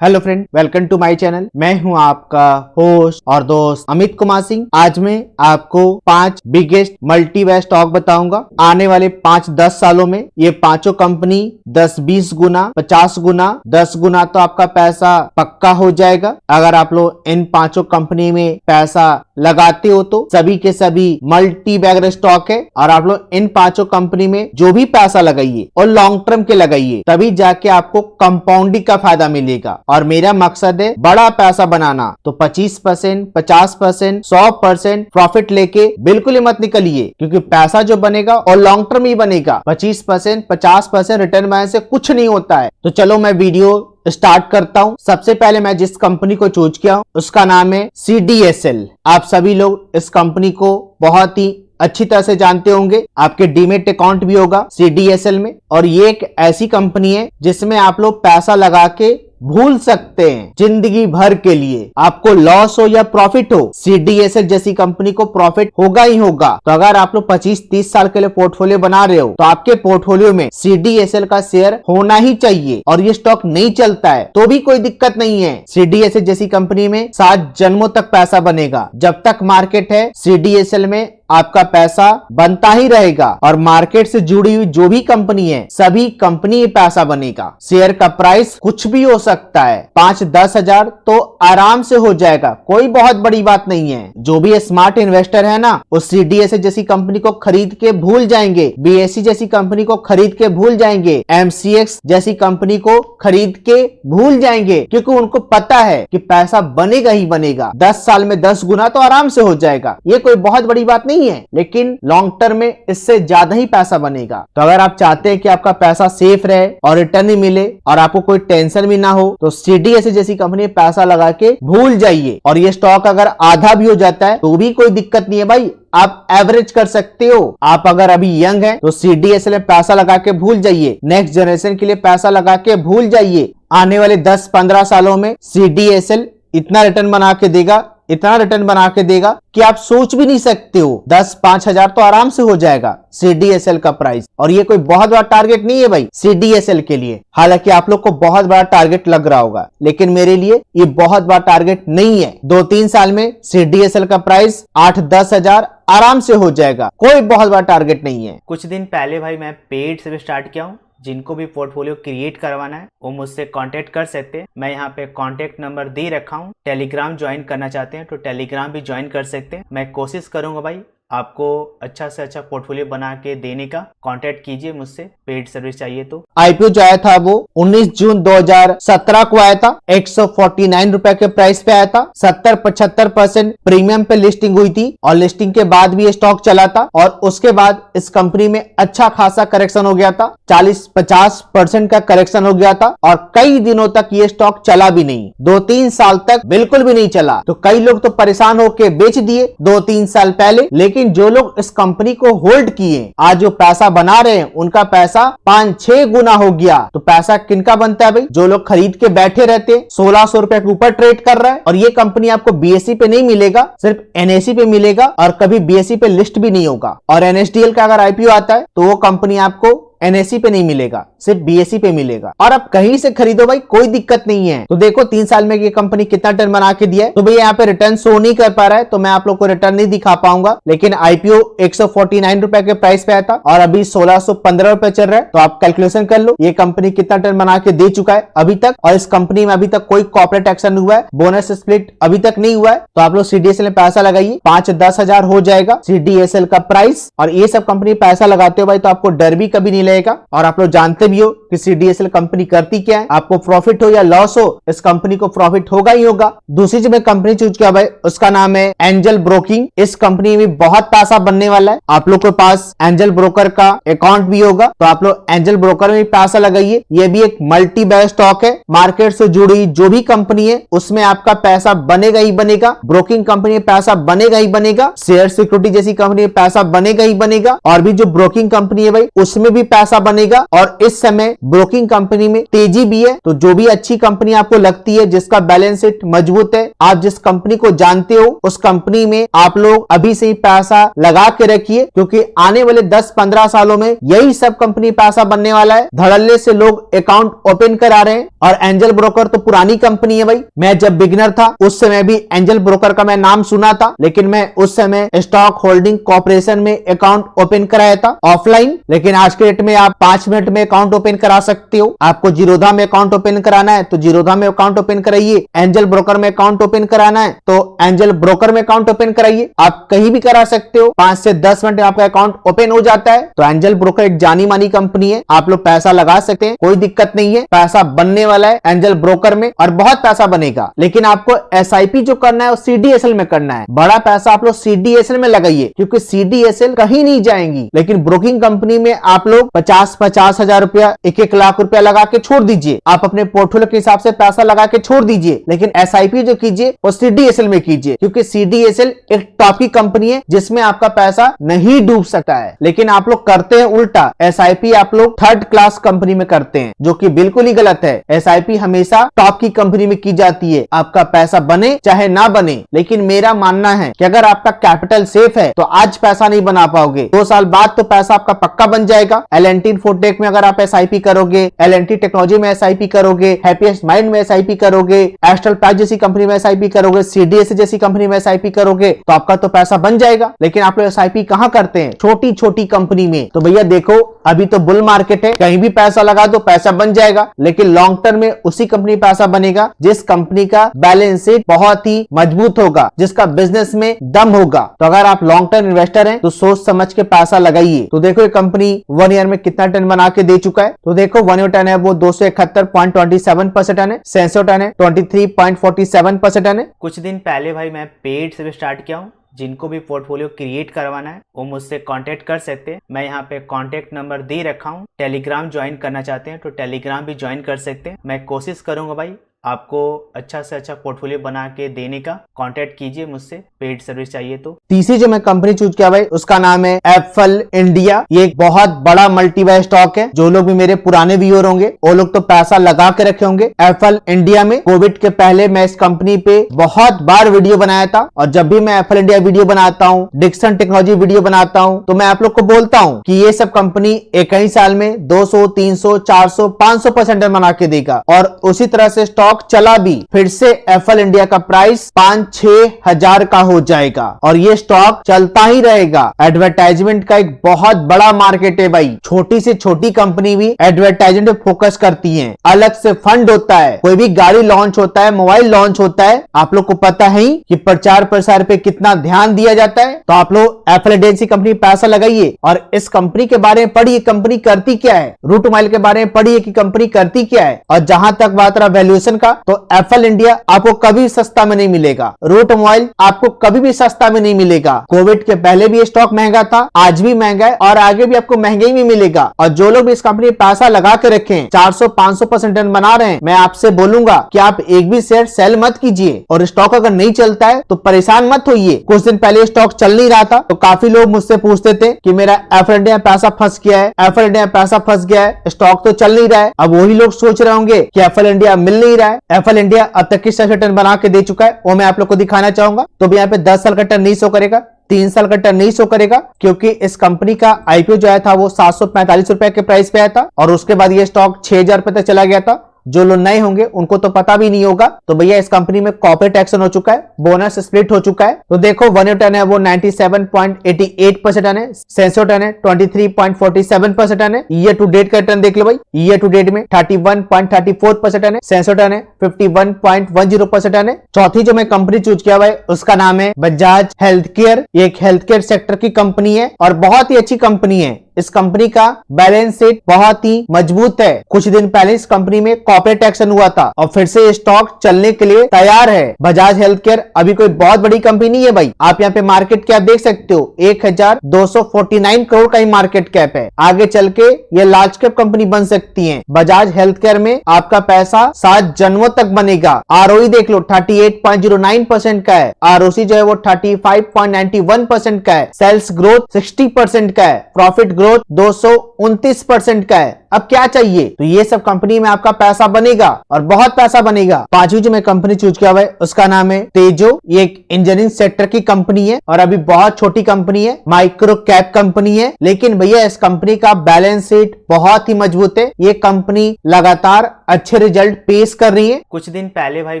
Hello friend, welcome to my channel. मैं हूं आपका होस्ट और दोस्त अमित कुमार सिंह। आज मैं आपको 5 बिगेस्ट मल्टी बैग स्टॉक बताऊंगा। आने वाले 5-10 सालों में ये पांचों कंपनी 10-20 गुना, 50 गुना, 10 गुना तो आपका पैसा पक्का हो जाएगा। अगर आप लोग इन पांचों कंपनी में पैसा लगाते हो तो सभी के सभी मल्टी बैगर स्टॉक है और आप लोग इन पांचों कंपनी में जो भी पैसा लगाइए और लॉन्ग टर्म के लगाइए, तभी जाके आपको कंपाउंडिंग का फायदा मिलेगा। और मेरा मकसद है बड़ा पैसा बनाना, तो 25%, 50%, 100% प्रॉफिट लेके बिल्कुल ही मत निकलिए, क्योंकि पैसा जो बनेगा और लॉन्ग टर्म ही बनेगा। 25%, 50% रिटर्न बनाने से कुछ नहीं होता है। तो चलो मैं वीडियो स्टार्ट करता हूं। सबसे पहले मैं जिस कंपनी को चूज किया हूं उसका नाम है CDSL। आप सभी लोग इस कंपनी को बहुत ही अच्छी तरह से जानते होंगे, आपके डीमेट अकाउंट भी होगा CDSL में। और ये एक ऐसी कंपनी है जिसमें आप लोग पैसा लगा के भूल सकते हैं जिंदगी भर के लिए। आपको लॉस हो या प्रॉफिट हो, CDSL जैसी कंपनी को प्रॉफिट होगा ही होगा। तो अगर आप लोग 25-30 साल के लिए पोर्टफोलियो बना रहे हो तो आपके पोर्टफोलियो में CDSL का शेयर होना ही चाहिए। और ये स्टॉक नहीं चलता है तो भी कोई दिक्कत नहीं है। CDSL जैसी कंपनी में 7 जन्मों तक पैसा बनेगा। जब तक मार्केट है CDSL में आपका पैसा बनता ही रहेगा। और मार्केट से जुड़ी हुई जो भी कंपनी है, सभी कंपनी में पैसा बनेगा। शेयर का प्राइस कुछ भी हो सकता है, 5-10 हजार तो आराम से हो जाएगा, कोई बहुत बड़ी बात नहीं है। जो भी स्मार्ट इन्वेस्टर है ना, वो CDSL जैसी कंपनी को खरीद के भूल जाएंगे, BSE जैसी कंपनी को खरीद के भूल जाएंगे, MCX जैसी कंपनी को खरीद के भूल जाएंगे, क्योंकि उनको पता है कि पैसा बनेगा ही बनेगा। 10 साल में 10 गुना तो आराम से हो जाएगा, ये कोई बहुत बड़ी बात नहीं है। लेकिन लॉन्ग टर्म में इससे ज्यादा ही पैसा बनेगा। तो अगर आप चाहते हैं कि आपका पैसा सेफ रहे और रिटर्न ही मिले और आपको कोई टेंशन भी ना हो, तो CDSL जैसी कंपनी में पैसा लगा के भूल जाइए। और ये स्टॉक अगर आधा भी हो जाता है तो भी कोई दिक्कत नहीं है भाई, आप एवरेज कर सकते हो। आप अगर अभी यंग हैं तो CDSL में पैसा लगा के भूल जाइए, नेक्स्ट जनरेशन के लिए पैसा लगा के भूल जाइए। आने वाले 10-15 सालों में CDSL इतना रिटर्न बना के देगा, इतना रिटर्न बना के देगा कि आप सोच भी नहीं सकते हो। 10-5 हजार तो आराम से हो जाएगा CDSL का प्राइस। और ये कोई बहुत बड़ा टारगेट नहीं है भाई CDSL के लिए। हालांकि आप लोग को बहुत बड़ा टारगेट लग रहा होगा, लेकिन मेरे लिए ये बहुत बड़ा टारगेट नहीं है। 2-3 साल में CDSL का प्राइस 8-10 हजार आराम से हो जाएगा, कोई बहुत बड़ा टारगेट नहीं है। कुछ दिन पहले भाई मैं पेड से स्टार्ट किया हूँ। जिनको भी पोर्टफोलियो क्रिएट करवाना है वो मुझसे कांटेक्ट कर सकते हैं। मैं यहाँ पे कांटेक्ट नंबर दे रखा हूँ। टेलीग्राम ज्वाइन करना चाहते हैं तो टेलीग्राम भी ज्वाइन कर सकते हैं। मैं कोशिश करूंगा भाई आपको अच्छा से अच्छा पोर्टफोलियो बना के देने का। कांटेक्ट कीजिए मुझसे, पेड सर्विस चाहिए तो। IPO जो आया था वो 19 जून 2017 को आया था, 149 रुपए के प्राइस पे आया था। 70-75% प्रीमियम पे लिस्टिंग हुई थी और लिस्टिंग के बाद भी ये स्टॉक चला था। और उसके बाद इस कंपनी में अच्छा खासा करेक्शन हो गया था, 40-50% का करेक्शन हो गया था। और कई दिनों तक ये स्टॉक चला भी नहीं, 2-3 साल तक बिल्कुल भी नहीं चला। तो कई लोग तो परेशान होकर बेच दिए 2-3 साल पहले। लेकिन जो लोग इस कंपनी को होल्ड किए, आज जो पैसा बना रहे हैं, उनका पैसा 5-6 गुना हो गया। तो पैसा किनका बनता है भाई? जो लोग खरीद के बैठे रहते। 1600 रुपए के ऊपर ट्रेड कर रहा है। और ये कंपनी आपको BSE पे नहीं मिलेगा, सिर्फ NSE पे मिलेगा और कभी BSE पे लिस्ट भी नहीं होगा। और NSDL का अगर IPO आता है तो वो कंपनी आपको NSE पे नहीं मिलेगा, सिर्फ BSE पे मिलेगा। और आप कहीं से खरीदो भाई, कोई दिक्कत नहीं है। तो देखो 3 साल में ये कंपनी कितना रिटर्न बना के दिया है। तो भैया यहाँ पे रिटर्न शो नहीं कर पा रहा है तो मैं आप लोग को रिटर्न नहीं दिखा पाऊंगा। लेकिन IPO 149 रुपए के प्राइस पे आया था और अभी 1615 रुपए चल रहा है। तो आप कैलकुलेशन कर लो ये कंपनी कितना रिटर्न बना के दे चुका है अभी तक। और इस कंपनी में अभी तक कोई कॉर्पोरेट एक्शन नहीं हुआ है, बोनस स्प्लिट अभी तक नहीं हुआ है। तो आप लोग CDSL में पैसा लगाइए, 5-10 हजार हो जाएगा CDSL का प्राइस। और ये सब कंपनी पैसा लगाते हो भाई तो आपको डर भी कभी नहीं लगेगा। और आप लोग जानते भी हो कि CDSL कंपनी करती क्या है। आपको प्रॉफिट हो या लॉस हो, इस कंपनी को प्रॉफिट होगा ही होगा। दूसरी जो मैं कंपनी चूज किया भाई उसका नाम है एंजल ब्रोकिंग। इस कंपनी में बहुत पैसा बनने वाला है। आप लोग के पास एंजल ब्रोकर का अकाउंट भी होगा तो आप लोग एंजल ब्रोकर में पैसा लगाइए। ये भी एक मल्टी बैग स्टॉक है। मार्केट से जुड़ी जो भी कंपनी है उसमें आपका पैसा बनेगा ही बनेगा। ब्रोकिंग कंपनी में पैसा बनेगा ही बनेगा। शेयर सिक्योरिटी जैसी कंपनी में पैसा बनेगा ही बनेगा। और भी जो ब्रोकिंग कंपनी है भाई उसमें भी पैसा बनेगा और इस समय ब्रोकिंग कंपनी में तेजी भी है। तो जो भी अच्छी कंपनी आपको लगती है, जिसका बैलेंस शीट मजबूत है, आप जिस कंपनी को जानते हो उस कंपनी में आप लोग अभी से ही पैसा लगा के रखिए, क्योंकि आने वाले 10-15 सालों में यही सब कंपनी पैसा बनने वाला है। धड़ल्ले से लोग अकाउंट ओपन करा रहे हैं और एंजल ब्रोकर तो पुरानी कंपनी है भाई। मैं जब बिगिनर था उस समय भी एंजल ब्रोकर का मैं नाम सुना था, लेकिन मैं उस समय स्टॉक होल्डिंग कॉर्पोरेशन में अकाउंट ओपन कराया था ऑफलाइन। लेकिन आज के डेट में आप 5 मिनट में अकाउंट ओपन करा सकते हो। आपको जीरोधा में अकाउंट ओपन कराना है तो जीरोधा में अकाउंट ओपन कराइए, एंजल ब्रोकर में अकाउंट ओपन कराना है तो एंजल ब्रोकर में अकाउंट ओपन कराइए। आप कहीं भी करा सकते हो, 5 से 10 मिनट में आपका अकाउंट ओपन हो जाता है। तो एंजल ब्रोकर एक जानी मानी कंपनी है, आप लोग पैसा लगा सकते हैं, कोई दिक्कत नहीं है। पैसा बनने वाला है एंजल ब्रोकर में और बहुत पैसा बनेगा। लेकिन आपको एसआईपी जो करना है वो सीडीएसएल में करना है। बड़ा पैसा आप लोग सीडीएसएल में लगाइए, क्योंकि सीडीएसएल कहीं नहीं जाएंगी। लेकिन ब्रोकिंग कंपनी में आप लोग 50-50 हजार रुपया, 1-1 लाख रुपया लगा के छोड़ दीजिए। आप अपने पोर्टफोलियो के हिसाब से पैसा लगा के छोड़ दीजिए, लेकिन एसआईपी जो कीजिए वो सीडीएसएल में कीजिए, क्योंकि सीडीएसएल एक टॉप की कंपनी है जिसमें आपका पैसा नहीं डूब सकता है। लेकिन आप लोग करते हैं उल्टा, एसआईपी आप लोग थर्ड क्लास कंपनी में करते हैं, जो कि बिल्कुल ही गलत है। एसआईपी हमेशा टॉप की कंपनी में की जाती है, आपका पैसा बने चाहे ना बने। लेकिन मेरा मानना है कि अगर आपका कैपिटल सेफ है तो आज पैसा नहीं बना पाओगे, 2 साल बाद तो पैसा आपका पक्का बन जाएगा। एल&टी इन्फोटेक में अगर आप एसआईपी करोगे, एल&टी टेक्नोलॉजी में एसआईपी करोगे, हैप्पीएस्ट माइंड में एसआईपी करोगे, एस्ट्रल पैच जैसी कंपनी में एसआईपी करोगे, सीडीएस जैसी कंपनी में एसआईपी करोगे तो आपका तो पैसा बन जाएगा। लेकिन आप लोग एसआईपी कहां करते हैं? छोटी छोटी कंपनी में। तो भैया देखो, अभी तो बुल मार्केट है, कहीं भी पैसा लगा दो पैसा बन जाएगा। लेकिन लॉन्ग टर्म में उसी कंपनी पैसा बनेगा जिस कंपनी का बैलेंस शीट बहुत ही मजबूत होगा, जिसका बिजनेस में दम होगा। तो अगर आप लॉन्ग टर्म इन्वेस्टर हैं तो सोच समझ के पैसा लगाइए। तो देखो ये कंपनी 1 ईयर में कितना टन बना के दे चुका है। तो देखो 1 ईयर टन है वो 271.27% टन है, सेंसो टन है 23.47% टन है। कुछ दिन पहले भाई मैं पेड से भी स्टार्ट किया हूँ। जिनको भी पोर्टफोलियो क्रिएट करवाना है वो मुझसे कांटेक्ट कर सकते हैं। मैं यहाँ पे कांटेक्ट नंबर दे रखा हूँ। टेलीग्राम ज्वाइन करना चाहते हैं तो टेलीग्राम भी ज्वाइन कर सकते हैं। मैं कोशिश करूंगा भाई आपको अच्छा से अच्छा पोर्टफोलियो बना के देने का। कांटेक्ट कीजिए मुझसे, पेड सर्विस चाहिए तो। तीसरी जो मैं कंपनी चूज किया भाई उसका नाम है एफएल इंडिया। ये एक बहुत बड़ा मल्टीबैग स्टॉक है। जो लोग भी मेरे पुराने व्यूअर होंगे वो लोग तो पैसा लगा के रखे होंगे एफएल इंडिया में। कोविड के पहले मैं इस कंपनी पे बहुत बार वीडियो बनाया था, और जब भी मैं एफएल इंडिया वीडियो बनाता हूँ, डिक्सन टेक्नोलॉजी वीडियो बनाता हूँ, तो मैं आप लोग को बोलता हूँ कि ये सब कंपनी एक ही साल में 200, 300, 400, 500% बना के देगा। और उसी तरह से स्टॉक चला भी। फिर से एफएल इंडिया का प्राइस 5-6 हजार का हो जाएगा और ये स्टॉक चलता ही रहेगा। एडवर्टाइजमेंट का एक बहुत बड़ा मार्केट है भाई। छोटी से छोटी कंपनी भी एडवर्टाइजमेंट पे फोकस करती है। अलग से फंड होता है, कोई भी गाड़ी लॉन्च होता है, मोबाइल लॉन्च होता है, आप लोग को पता है कि प्रचार प्रसार पे कितना ध्यान दिया जाता है। तो आप लोग एफएल इंडिया कंपनी पैसा लगाइए और इस कंपनी के बारे में पढ़िए, कंपनी करती क्या है। रूट मोबाइल के बारे में पढ़िए कि कंपनी करती क्या है। और जहां तक बात रहा वैल्यूएशन का, तो एफएल इंडिया आपको कभी सस्ता में नहीं मिलेगा। रूट मोबाइल आपको कभी भी सस्ता में नहीं मिलेगा। कोविड के पहले भी ये स्टॉक महंगा था, आज भी महंगा है और आगे भी आपको महंगे ही मिलेगा। और जो लोग भी इस कंपनी में पैसा लगा के रखें, 400-500% टन बना रहे हैं, मैं आपसे बोलूंगा कि आप एक भी शेयर सेल मत कीजिए। और स्टॉक अगर नहीं चलता है तो परेशान मत होइए। कुछ दिन पहले स्टॉक चल नहीं रहा था तो काफी लोग मुझसे पूछते थे कि मेरा एफएल इंडिया पैसा फंस गया है, एफएल इंडिया पैसा फंस गया है, स्टॉक तो चल नहीं रहा है। अब वही लोग सोच रहे होंगे कि एफएल इंडिया मिल नहीं रहा है। एफएल इंडिया अब तक किस टन बना के दे चुका है वो मैं आप लोग को दिखाना चाहूंगा। तो यहाँ पे 10 साल का टर्न नहीं शो करेगा, 3 साल का टर्न नहीं शो करेगा, क्योंकि इस कंपनी का आईपीओ जो आया था वो 745 रुपए के प्राइस पे आया था और उसके बाद ये स्टॉक 6000 रुपए तक चला गया था। जो लोग नए होंगे उनको तो पता भी नहीं होगा। तो भैया इस कंपनी में कॉर्पोरेट एक्शन हो चुका है, बोनस स्प्लिट हो चुका है। तो देखो 1 ईयर टर्न है वो 97.88% टन है, सेंसो टर्न है 23.47% टन है। ईयर टू डेट का टर्न देख लो भाई, ईयर टू डेट में 31.34% टन है, सेंसो टर्न है 51.10% टन है। चौथी जो मैं कंपनी चूज किया भाई उसका नाम है बजाज हेल्थ केयर। ये एक हेल्थ केयर सेक्टर की कंपनी है और बहुत ही अच्छी कंपनी है। इस कंपनी का बैलेंस शीट बहुत ही मजबूत है। कुछ दिन पहले इस कंपनी में कॉर्पोरेट एक्शन हुआ था और फिर से ये स्टॉक चलने के लिए तैयार है। बजाज हेल्थ केयर अभी कोई बहुत बड़ी कंपनी नहीं है भाई। आप यहाँ पे मार्केट कैप देख सकते हो, 1249 करोड़ का ही मार्केट कैप है। आगे चल के ये लार्ज कैप कंपनी बन सकती है। बजाज हेल्थ केयर में आपका पैसा 7 जन्मों तक बनेगा। आरओई देख लो 38.09% का है, आरओसी जो है वो 35.91% का है, सेल्स ग्रोथ 60% का है, प्रॉफिट ग्रोथ 229% का है। अब क्या चाहिए? तो ये सब कंपनी में आपका पैसा बनेगा और बहुत पैसा बनेगा। पांचवी जो मैं कंपनी चूज किया हुआ है उसका नाम है तेजो। ये एक इंजीनियरिंग सेक्टर की कंपनी है और अभी बहुत छोटी कंपनी है, माइक्रो कैप कंपनी है, लेकिन भैया इस कंपनी का बैलेंस शीट बहुत ही मजबूत है। ये कंपनी लगातार अच्छे रिजल्ट पेश कर रही है। कुछ दिन पहले भाई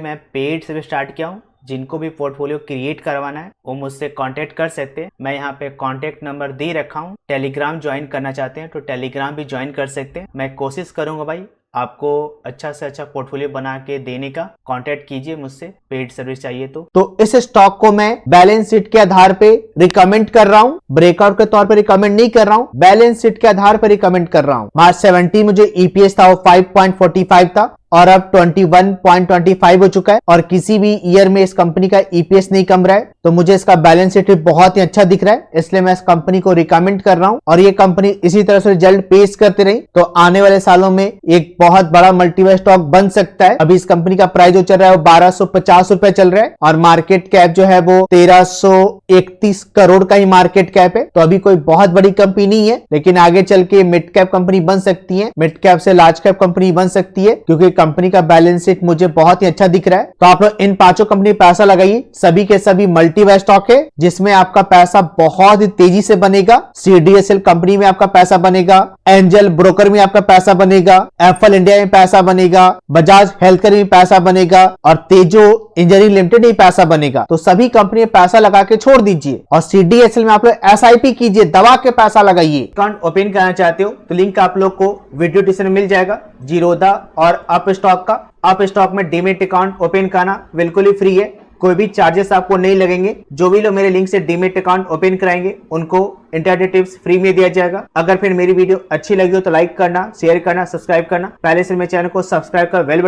मैं पेड से भी स्टार्ट किया हूँ। जिनको भी पोर्टफोलियो क्रिएट करवाना है वो मुझसे कांटेक्ट कर सकते हैं। मैं यहाँ पे कांटेक्ट नंबर दे रखा हूँ। टेलीग्राम ज्वाइन करना चाहते हैं तो टेलीग्राम भी ज्वाइन कर सकते हैं। मैं कोशिश करूंगा भाई आपको अच्छा से अच्छा पोर्टफोलियो बना के देने का। कांटेक्ट कीजिए मुझसे, पेड सर्विस चाहिए तो इस स्टॉक को मैं बैलेंस शीट के आधार पे रिकमेंड कर रहा हूँ, ब्रेकआउट के तौर पे रिकमेंड नहीं कर रहा हूँ, बैलेंस शीट के आधार पे रिकमेंड कर रहा हूँ। मार्च 17 में जो ईपीएस था वो 5.45 था और अब 21.25 हो चुका है और किसी भी ईयर में इस कंपनी का ईपीएस नहीं कम रहा है। तो मुझे इसका बैलेंस शीट बहुत ही अच्छा दिख रहा है, इसलिए मैं इस कंपनी को रिकमेंड कर रहा हूं और ये कंपनी इसी तरह से रिजल्ट पेश करती रही तो आने वाले सालों में एक बहुत बड़ा मल्टीवैल्यूएट स्टॉक बन सकता है। अभी इस कंपनी का प्राइस जो चल रहा है वो 1250 रुपए चल रहा है और मार्केट कैप जो है वो 1331 करोड़ का ही मार्केट कैप है। तो अभी कोई बहुत बड़ी कंपनी नहीं है, लेकिन आगे चल के मिड कैप कंपनी बन सकती है, मिड कैप से लार्ज कैप कंपनी बन सकती है, क्योंकि कंपनी का बैलेंस शीट मुझे बहुत ही अच्छा दिख रहा है। तो आप लोग इन पांचों कंपनी पैसा लगाइए, सभी के सभी मल्टीवैल्यूएट स्टॉक है जिसमें आपका पैसा बहुत ही तेजी से बनेगा। सीडीएसएल कंपनी में आपका पैसा बनेगा, एंजल ब्रोकर में आपका पैसा बनेगा, एफएल इंडिया में पैसा बनेगा, बजाज हेल्थकेयर में पैसा बनेगा और तेजो इंजीनियरिंग लिमिटेड में पैसा बनेगा। तो सभी कंपनी में पैसा लगा के छोड़ दीजिए और सीडीएसएल में आप लोग एसआईपी कीजिए, दबा के पैसा लगाइए। अकाउंट ओपन करना चाहते हो तो लिंक आप लोग को वीडियो डिस्क्रिप्शन में मिल जाएगा। जीरोधा और अप स्टॉक का। अप स्टॉक में डीमेट अकाउंट ओपन करना बिल्कुल ही फ्री है, कोई भी चार्जेस आपको नहीं लगेंगे। जो भी लोग मेरे लिंक से डीमेट अकाउंट ओपन कराएंगे उनको इंटरनेट टिप्स फ्री में दिया जाएगा। अगर फिर मेरी वीडियो अच्छी लगी हो तो लाइक करना, शेयर करना, सब्सक्राइब करना। पहले से मेरे चैनल को सब्सक्राइब कर बेल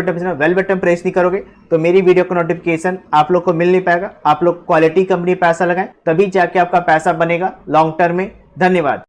बटन प्रेस नहीं करोगे तो मेरी वीडियो का नोटिफिकेशन आप लोग को मिल नहीं पाएगा। आप लोग क्वालिटी कंपनी पैसा लगाएं तभी जाके आपका पैसा बनेगा लॉन्ग टर्म में। धन्यवाद।